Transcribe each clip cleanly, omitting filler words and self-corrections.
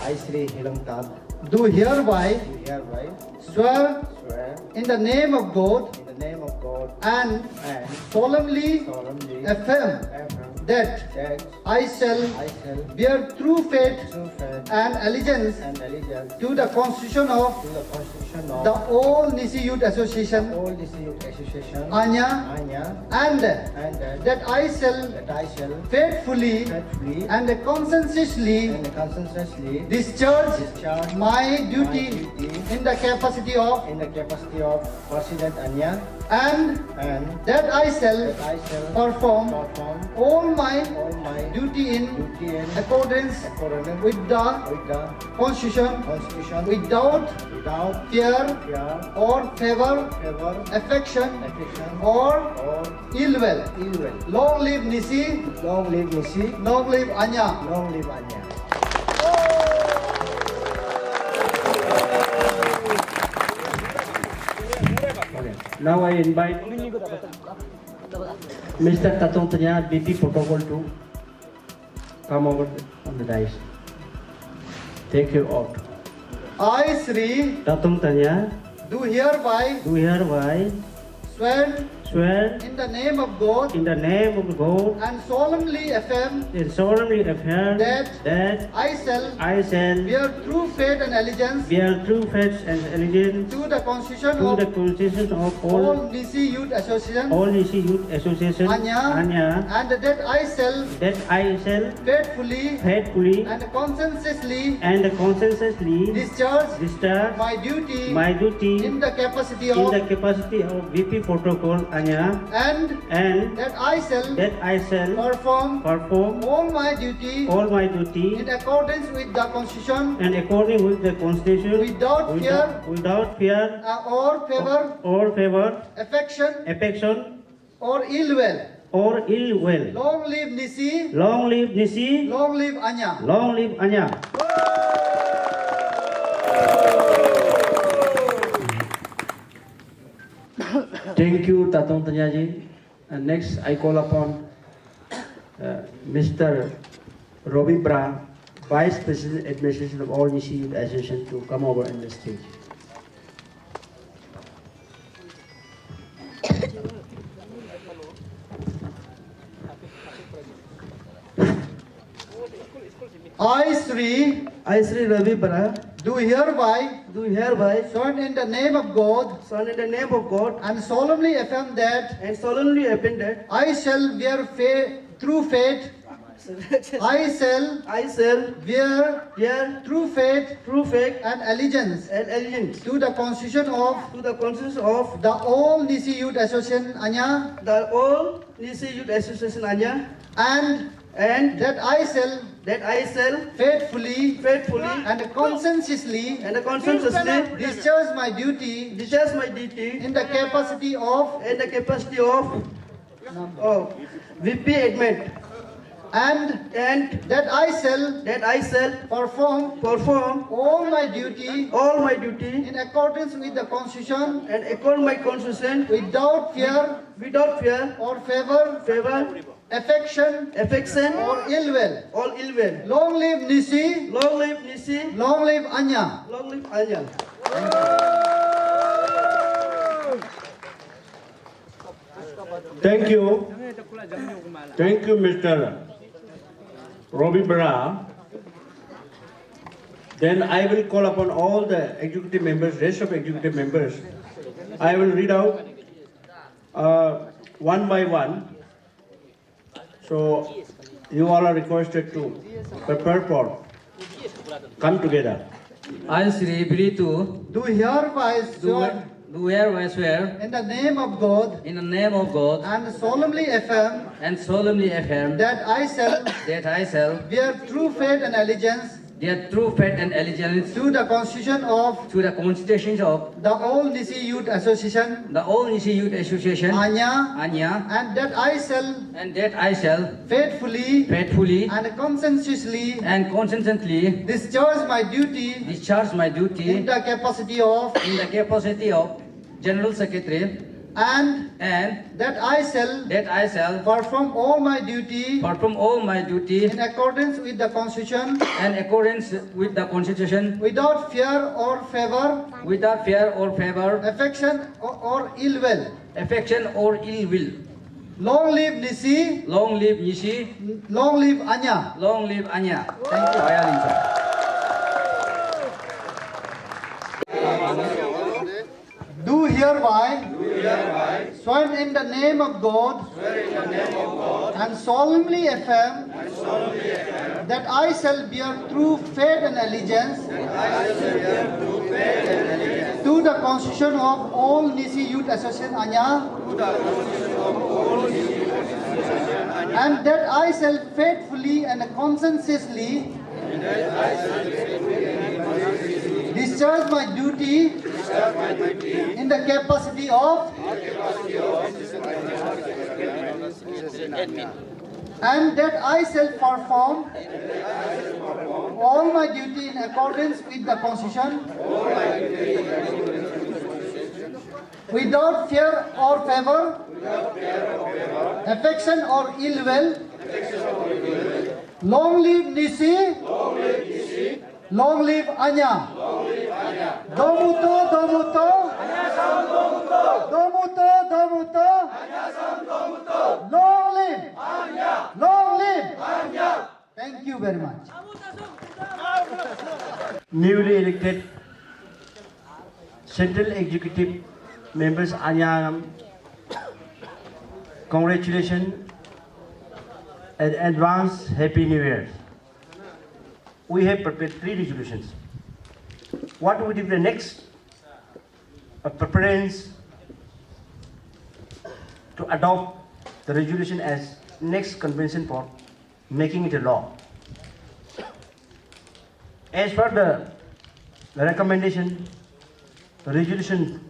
I, Sri Hiramtab, do hereby hereby swear swear in the name of God in the name of God and and solemnly solemnly affirm affirm that that I shall I shall bear true faith true faith and allegiance and allegiance to the Constitution of to the Constitution of the All Nisi Youth Association All Youth Association Anya, Anya, and and that I shall that I shall faithfully faithfully and conscientiously and conscientiously discharge discharge my duty duty in the capacity of in the capacity of President Anya, and and that I shall that I shall perform perform all my all my duty in duty in accordance accordance with the with the Constitution Constitution without without fear fear or favor, favor, affection affection, or or ill will. ill will. Long live Nisi, Long live Nisi, long live Anya. long live Anya. Now I invite Mr. Tatong Tanya, BP Protocol to come over on the dais. Take your oath. I, Sri, Tatong Tanya, do hereby do hereby swear swear in the name of God in the name of God and solemnly affirm and solemnly affirm that I shall bear true faith and allegiance bear true faith and allegiance to the Constitution to the of Constitution of All all Nisi Youth Association Nisi Youth Association Anya, and that I shall faithfully faithfully and conscientiously and conscientiously discharge my duty my duty in the capacity in of the capacity of VP Protocol Anya, and and that I shall perform perform all my duty all my duty in accordance with the Constitution and according with the Constitution without fear or favor, affection or ill will. or ill will. Long live Nisi, Long live Nisi, long live Anya. long live Anya. Thank you, Tatong Tanyaji. And next, I call upon Mr. Robbie Bra, Vice President Administration of All Nisi Youth Association, to come over on the stage. I, Sri, Ravi Bra, do hereby sworn in the name of God in the name of God, and solemnly affirm that and solemnly affirm that I shall bear true faith. I shall bear true faith and allegiance to the Constitution of the All Nisi Youth Association Anya, and that I shall faithfully and conscientiously discharge my duty in the capacity of VP admit and that I shall perform all my duty in accordance with the Constitution and according my constitution without fear or favor, affection or ill will. all ill will. Long live Nisi, Long live Nisi, long live Anya. long live Anya. Thank you. Thank you, Mr. Robbie Bra. Then I will call upon all the executive members, rest of executive members. I will read out one by one. So you all are requested to prepare for come together. I, Sri Biritu, Do hereby swear swear in the name of God in the name of God and solemnly affirm and solemnly affirm that I shall bear true faith and allegiance their true faith and allegiance to the Constitution of to the constitutions of the All Nisi Youth Association the All Nisi Youth Association Anya, Anya, and that I shall faithfully and conscientiously and consistently discharge my duty discharge my duty in the capacity of in the capacity of General Secretary and that I shall perform all my duty perform all my duty in accordance with the Constitution in accordance with the Constitution without fear or favor, without fear or favor, affection or ill will. affection or ill will. Long live Nisi, Long live Nishi, long live Anya. long live Anya. Thank you, Ayal Insa. Do hereby swear in the name of God and solemnly affirm that I shall bear true faith and allegiance to the Constitution of all Nisi Youth Association Anya, and that I shall faithfully and conscientiously discharge my duty in the capacity of and that I shall perform all my duty in accordance with the Constitution without fear or favor, affection or ill will. Long live Nisi, long live Anya. Domuto, domuto, domuto, domuto, long live, long live. Thank you very much. Newly elected Central Executive members Anya, congratulations and advance Happy New Year. We have prepared 3 resolutions. What would be the next preference to adopt the resolution as next convention for making it a law? As for the recommendation, the resolution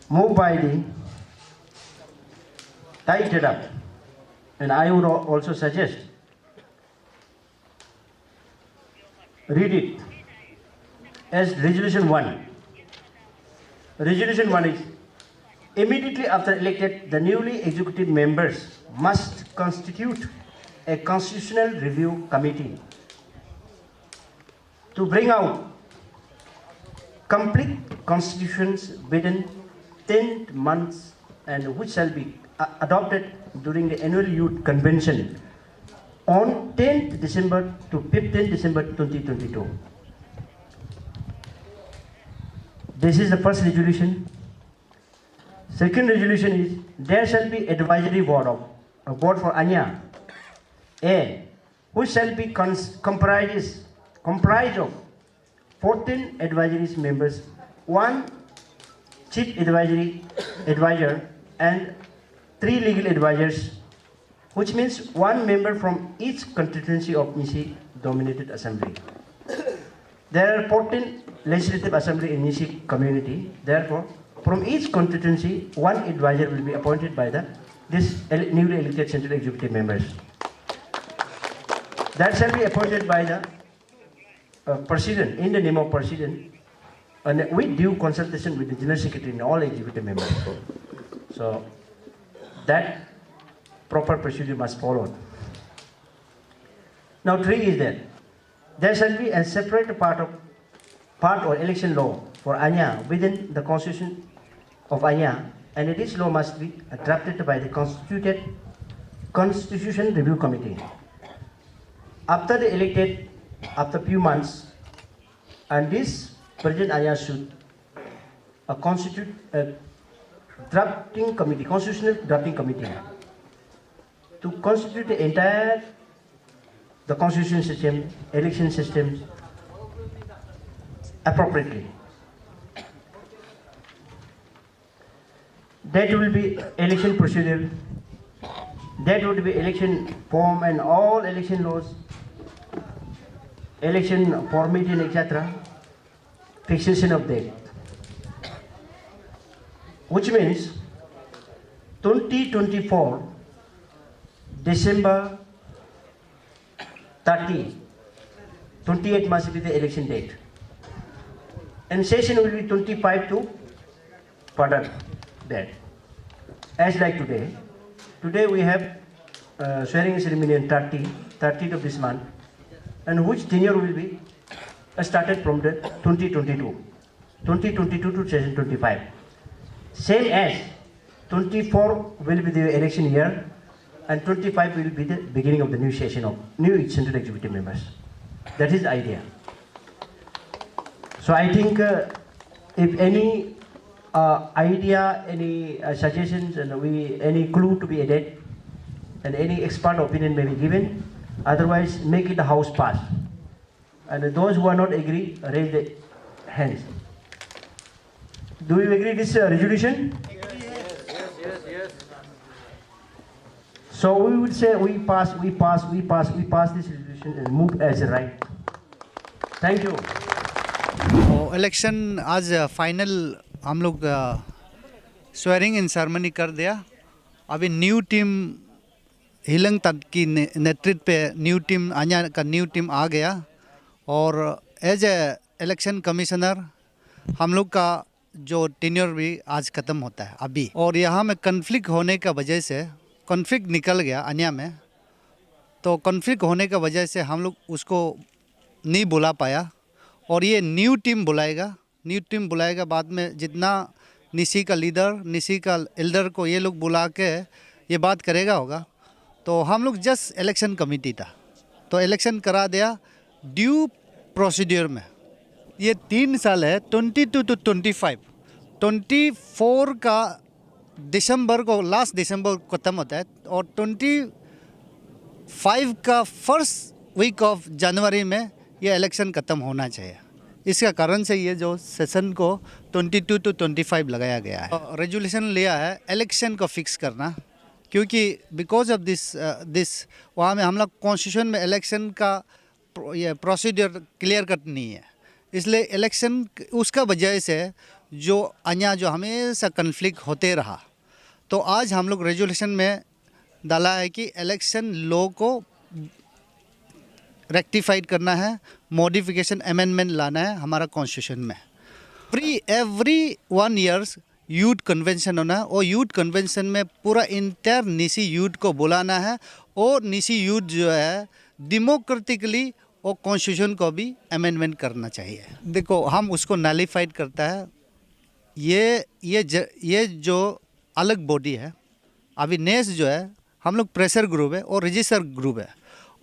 moved by the Tai Tedap, and I would also suggest read it as Resolution 1. Resolution 1 is immediately after elected, the newly executive members must constitute a constitutional review committee to bring out complete constitutions within 10 months and which shall be adopted during the annual youth convention on 10th December to 15th December 2022. This is the first resolution. Second resolution is there shall be advisory board of a board for Anya, which shall be comprised of 14 advisory members, 1 chief advisor and 3 legal advisors, which means 1 member from each constituency of Nisi dominated assembly. There are 14 legislative assembly in Nisi community. Therefore, from each constituency, 1 advisor will be appointed by this newly elected central executive members. That shall be appointed by the president, in the name of president, and with due consultation with the general secretary and all executive members. So that proper procedure must follow. Now 3 is that there shall be a separate part or election law for Anya within the constitution of Anya, and this law must be drafted by the Constitution Review Committee. After the elected, after few months, and this President Anya should constitute a drafting committee, constitutional drafting committee, to constitute the entire constitution system, election systems appropriately. That will be election procedure, that would be election form and all election laws, election format and etc. Fixation of date, which means 2024 December 30, 28 must be the election date, and session will be 25 to further that. As like today we have swearing ceremony on 30th of this month, and which tenure will be started from the 2022 to 2025. Same as 24 will be the election year, and 25 will be the beginning of the new session of new Central Executive members. That is the idea. So I think if any idea, any suggestions, and any clue to be added, and any expert opinion may be given. Otherwise, make it a house pass. And those who are not agree, raise the hands. Do you agree this resolution? Yes. So we would say we pass this resolution and move as a right. Thank you. Election आज final हम लोग swearing in ceremony कर दिया। अभी new team हिलंग तक की नेतृत्व पे न्यू टीम आन्या का न्यू टीम आ गया, और एज ए इलेक्शन कमिश्नर हम लोग का जो टेन्योर भी आज ख़त्म होता है अभी। और यहाँ में कन्फ्लिक्ट होने का वजह से कन्फ्लिक्ट निकल गया अन्या में, तो कन्फ्लिक्ट होने का वजह से हम लोग उसको नहीं बुला पाया, और ये न्यू टीम बुलाएगा बाद में। जितना निसी का लीडर, निसी का एल्डर को ये लोग बुला के ये बात करेगा होगा। तो हम लोग जस्ट इलेक्शन कमेटी था, तो इलेक्शन करा दिया ड्यू प्रोसीड्यूर में। ये 3 साल है, 22 to 25, 24 का दिसंबर को, लास्ट दिसंबर को ख़त्म होता है, और 25 का फर्स्ट वीक ऑफ जनवरी में ये इलेक्शन ख़त्म होना चाहिए। इसका कारण से ये जो सेशन को 22 to 25 लगाया गया है। रेजुलेशन लिया है इलेक्शन को फिक्स करना, क्योंकि बिकॉज ऑफ दिस वहाँ में हम लोग कॉन्स्टिट्यूशन में इलेक्शन का ये प्रोसीड्यूर क्लियर कट नहीं है, इसलिए इलेक्शन उसका वजह से जो अन्य जो हमेशा कन्फ्लिक्ट होते रहा, तो आज हम लोग रेजुलेशन में डाला है कि इलेक्शन लॉ को रेक्टिफाइड करना है, मॉडिफिकेशन अमेंडमेंट लाना है हमारा कॉन्स्टिट्यूशन में। एवरी 1 ईयर्स यूथ कन्वेंशन होना है, और यूथ कन्वेंशन में पूरा इंटायर निसी यूथ को बुलाना है, और निसी यूथ जो है डेमोक्रेटिकली और कॉन्स्टिट्यूशन को भी अमेंडमेंट करना चाहिए। देखो हम उसको नलिफाइड करता है, ये जो अलग बॉडी है। अभी नेस जो है हम लोग प्रेशर ग्रुप है और रजिस्टर ग्रुप है,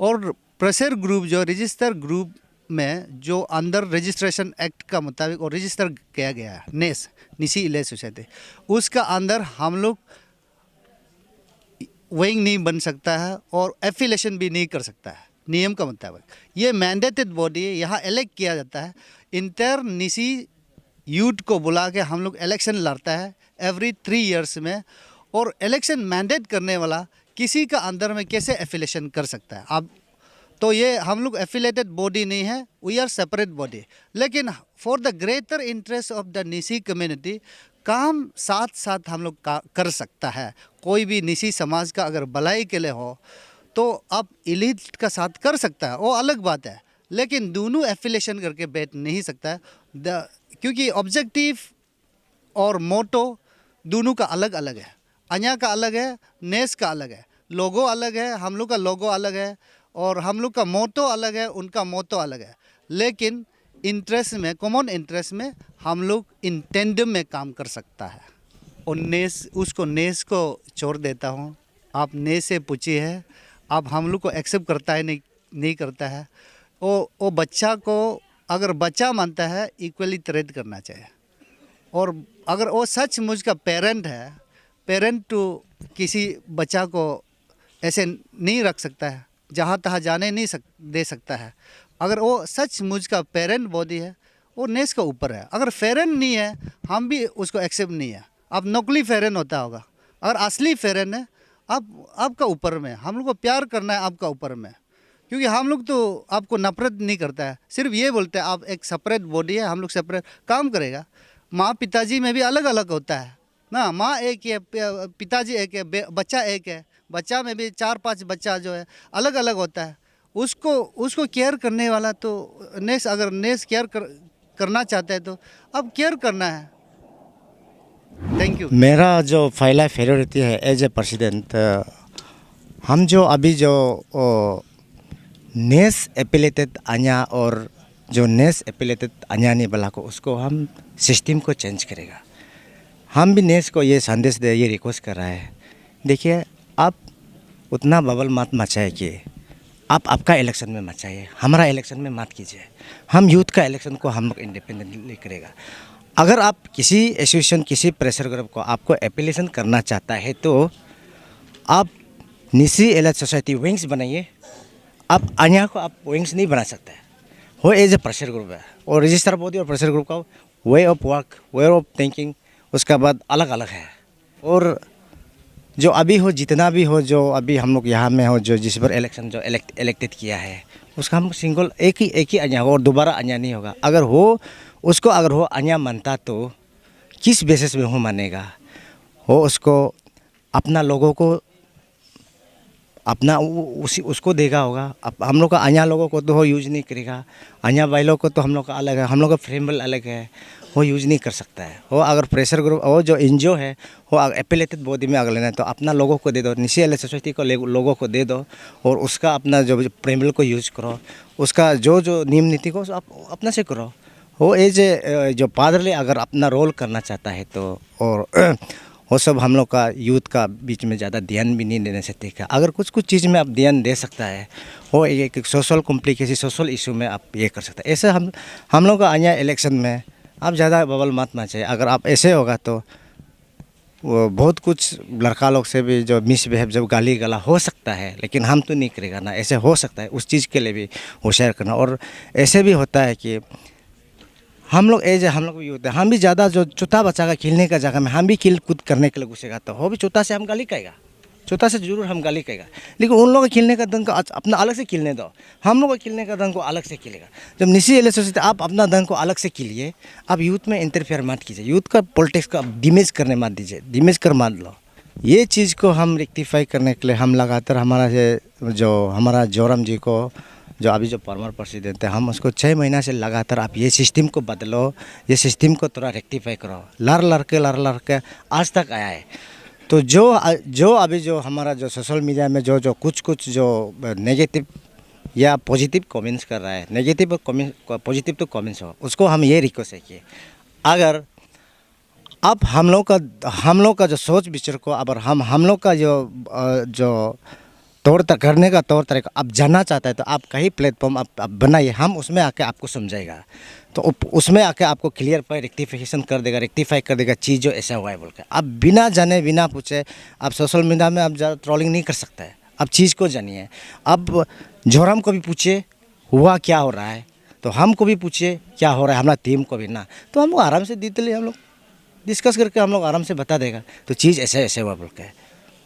और प्रेशर ग्रुप जो रजिस्टर ग्रुप में जो अंदर रजिस्ट्रेशन एक्ट का मुताबिक और रजिस्टर किया गया है नेस निसी इले सोसाइटी, उसका अंदर हम लोग विंग नहीं बन सकता है और एफिलेशन भी नहीं कर सकता है नियम का मुताबिक। ये मैंडेटेड बॉडी है, यहाँ इलेक्ट किया जाता है। इंटर निसी यूथ को बुला के हम लोग इलेक्शन लड़ता है एवरी 3 ईयर्स में, और इलेक्शन मैंडेट करने वाला किसी का अंदर में कैसे एफिलेशन कर सकता है। अब तो ये हम लोग एफिलेटेड बॉडी नहीं है, वी आर सेपरेट बॉडी, लेकिन for the greater interest of the निसी कम्युनिटी काम साथ साथ हम लोग कर सकता है। कोई भी निसी समाज का अगर भलाई के लिए हो तो आप इलीट का साथ कर सकता है, वो अलग बात है, लेकिन दोनों एफिलेशन करके बैठ नहीं सकता है, क्योंकि ऑब्जेक्टिव और मोटो दोनों का अलग अलग है। अन्या का अलग है, नेस का अलग है, लोगो अलग है, हम लोग का लोगो अलग है, और हम लोग का मोटो अलग है, उनका मोटो अलग है, लेकिन इंटरेस्ट में, कॉमन इंटरेस्ट में हम लोग इन टेंडम में काम कर सकता है। और नेस को छोड़ देता हूँ, आप नेस से पूछिए है, आप हम लोग को एक्सेप्ट करता है नहीं करता है। वो बच्चा को अगर बच्चा मानता है इक्वली ट्रीट करना चाहिए, और अगर वो सच मुझ का पेरेंट है, पेरेंट टू किसी बच्चा को ऐसे नहीं रख सकता है, जहाँ तहाँ जाने नहीं दे सकता है। अगर वो सच मुझ का पेरेंट बॉडी है, वो नेस का ऊपर है। अगर पेरेंट नहीं है, हम भी उसको एक्सेप्ट नहीं है। अब नकली पेरेंट होता होगा, अगर असली पेरेंट है आपका ऊपर में, हम लोग को प्यार करना है आपका ऊपर में, क्योंकि हम लोग तो आपको नफरत नहीं करता है, सिर्फ ये बोलते हैं आप एक सेपरेट बॉडी है, हम लोग सेपरेट काम करेगा। माँ पिताजी में भी अलग अलग होता है ना, माँ एक है, पिताजी एक है, बच्चा एक है, बच्चा में भी 4-5 बच्चा जो है अलग अलग होता है। उसको केयर करने वाला तो नेस, अगर नेस केयर करना चाहता है तो अब केयर करना है। Thank you. मेरा जो पहला प्रायोरिटी है एज ए प्रेसिडेंट, हम जो अभी जो नेस एपिलेटेड आन्या और जो नेस एपिलेटेड आन्यानी वाला को उसको हम सिस्टम को चेंज करेगा। हम भी नेस को ये संदेश दे, ये रिक्वेस्ट कर रहा है, देखिए आप उतना बबल मत मचाए कि आप आपका इलेक्शन में मचाइए, हमारा इलेक्शन में मत कीजिए। हम यूथ का इलेक्शन को हम लोग इंडिपेंडेंटली करेगा। अगर आप किसी एसोसिएशन, किसी प्रेशर ग्रुप को आपको एपिलेशन करना चाहता है तो आप निसी एलाइट सोसाइटी विंग्स बनाइए। आप अन्य को आप विंग्स नहीं बना सकते, वो एज ए प्रेशर ग्रुप है। और रजिस्टर बॉडी और प्रेशर ग्रुप का way of work, way of thinking उसका बाद अलग अलग है। और जो अभी हो, जितना भी हो, जो अभी हम लोग यहाँ में हो, जो जिस पर इलेक्शन जो इलेक्टेड किया है उसका हम सिंगल एक ही अन्य होगा और दोबारा अन्य नहीं होगा। अगर हो उसको अगर वो अन्य मानता तो किस बेसिस में वो मानेगा? वो उसको अपना लोगों को अपना उसको देगा होगा। अब हम लोग का अन्य लोगों को तो वो यूज नहीं करेगा, अन्य भाई लोग को तो हम लोग का अलग है, हम लोग का फ्रेमबल अलग है, वो यूज नहीं कर सकता है। वो अगर प्रेशर ग्रुप वो जो एनजीओ है वो एपिलेटेड बॉडी में अगर लेना है तो अपना लोगों को दे दो, निसी एलाइट सोसाइटी को लोगों को दे दो और उसका अपना जो फ्रेमबल को यूज करो, उसका जो नियम नीति को आप अपना से करो। वो एज जो पादरली अगर अपना रोल करना चाहता है तो, और वो सब हम लोग का यूथ का बीच में ज़्यादा ध्यान भी नहीं देने से ठीक है। अगर कुछ चीज़ में आप ध्यान दे सकता है, वो एक सोशल कॉम्प्लिकेशन, सोशल इशू में आप ये कर सकते हैं। ऐसे हम लोग का अन्य इलेक्शन में आप ज़्यादा बबल मत मचाइए। अगर आप ऐसे होगा तो वो बहुत कुछ लड़का लोग से भी जो मिसबिहेव, जब गाली गला हो सकता है, लेकिन हम तो नहीं करेगा ना। ऐसे हो सकता है, उस चीज़ के लिए भी होशियार करना। और ऐसे भी होता है कि हम लोग हम लोग भी होते हैं, हम भी ज़्यादा जो चौथा बच्चा का खेलने का जगह में हम भी खेल कूद करने के लिए घुसेगा तो वो भी चौथा से हम गाली कहेगा, चौथा से जरूर हम गाली कहेगा। लेकिन उन लोगों के खेलने का ढंग को अपना अलग से खेलने दो, हम लोग को खेलने का ढंग को अलग से खेलेगा। जब निसी एलाइट सोसाइटी आप अपना ढंग को अलग से खेलिए, आप यूथ में इंटरफेयर मत कीजिए, यूथ का पॉलिटिक्स का डिमेज करने मत दीजिए, डिमेज कर मत लो। ये चीज़ को हम रेक्टिफाई करने के लिए हम लगातार हमारा जोरम जी को जो अभी जो फॉर्मर प्रेसिडेंट है, हम उसको 6 महीना से लगातार आप ये सिस्टम को बदलो, ये सिस्टम को थोड़ा रेक्टिफाई करो। लड़ के आज तक आया है। तो जो अभी जो हमारा जो सोशल मीडिया में जो कुछ जो नेगेटिव या पॉजिटिव कमेंट्स कर रहा है, नेगेटिव और पॉजिटिव तो कमेंट्स हो, उसको हम ये रिक्वेस्ट है कि अगर आप हम लोग का जो सोच विचार को अगर हम लोग का जो करने का तौर तरीका आप जानना चाहता है तो आप कहीं प्लेटफॉर्म आप बनाइए, हम उसमें आके आपको समझाएगा। तो उसमें आके आपको क्लियर पर रेक्टिफाई कर देगा चीज़ जो ऐसा हुआ है बोल के। आप बिना जाने बिना पूछे आप सोशल मीडिया में आप ज़्यादा ट्रोलिंग नहीं कर सकता है। आप चीज़ को जानिए। अब जोरम को भी पूछिए हुआ क्या हो रहा है, तो हमको भी पूछिए क्या हो रहा है, हमारा टीम को भी ना, तो हम लोग आराम से डिटेल हम लोग डिस्कस करके हम लोग आराम से बता देगा तो चीज़ ऐसे हुआ बोल के।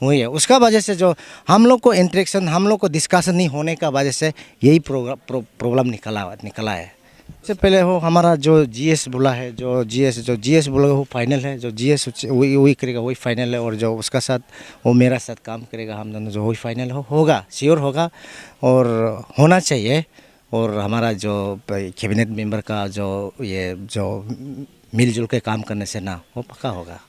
वही है, उसका वजह से जो हम लोग को इंटरेक्शन, हम लोग को डिस्कशन नहीं होने का वजह से यही प्रॉब्लम निकला है। इससे पहले हो हमारा जो जीएस बोला है, जो जीएस बोला वो फाइनल है, जो जीएस वही करेगा वही फाइनल है। और जो उसका साथ वो मेरा साथ काम करेगा, हम दोनों जो वही फाइनल होगा, श्योर होगा और होना चाहिए। और हमारा जो कैबिनेट मेंबर का जो मिलजुल के काम करने से ना वो पक्का होगा।